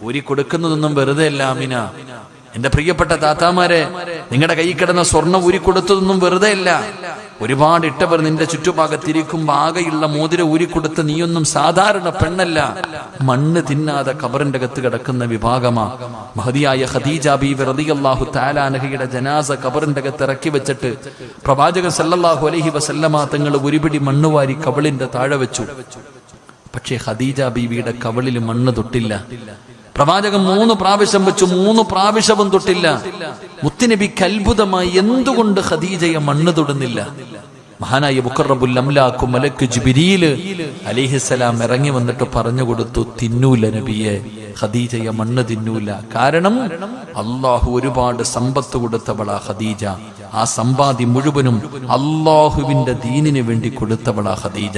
ഊരി കൊടുക്കുന്നതൊന്നും വെറുതെ അല്ല ആമിന. എന്റെ പ്രിയപ്പെട്ട താത്താമാരെ, നിങ്ങളുടെ കൈ കിടന്ന സ്വർണ്ണം ഊരി കൊടുത്തതൊന്നും വെറുതെ അല്ല. ഒരുപാട് ഇട്ടവർ നിന്റെ ചുറ്റുഭാഗത്തിരിക്കുമ്പോ ആകെയുള്ള മോതിര ഊരിക്കൊടുത്ത് നീയൊന്നും സാധാരണ പെണ്ണല്ല. മണ്ണ് തിന്നാതെ ഖബറിന്റെ അകത്ത് കിടക്കുന്ന വിഭാഗമാ. മഹദിയായ ഖദീജ ബീവി റളിയല്ലാഹു തആല അൻഹയുടെ ജനാസ ഖബറിന്റെ അകത്ത് ഇറക്കി വെച്ചിട്ട് പ്രവാചകൻ സല്ലല്ലാഹു അലൈഹി വസല്ലമ തങ്ങൾ ഒരു പിടി മണ്ണ് വാരി കവിളിന്റെ താഴെ വെച്ചു. പക്ഷേ ഖദീജ ബീവിയുടെ കവിളിൽ മണ്ണ് തൊട്ടില്ല. പ്രവാചകൻ 3 പ്രാവശ്യം വെച്ചു, 3 പ്രാവശ്യവും തൊട്ടില്ല. മുത്തുനബിക്ക് അത്ഭുതമായി, എന്തുകൊണ്ട് ഖദീജയെ മണ്ണ് തൊടുന്നില്ല? മഹാനായ മുഖറബുൽ അംലാഖ് മലക്ക് ജിബ്രീൽ അലൈഹിസ്സലാം ഇറങ്ങി വന്നിട്ട് പറഞ്ഞു കൊടുത്തു, തിന്നൂല നബിയെ, ഖദീജയെ മണ്ണ് തിന്നൂല. കാരണം അള്ളാഹു ഒരുപാട് സമ്പത്ത് കൊടുത്തവളാ ഖദീജ. ആ സമ്പാദ്യം മുഴുവനും അള്ളാഹുവിന്റെ ദീനിന് വേണ്ടി കൊടുത്തവളാ ഖദീജ.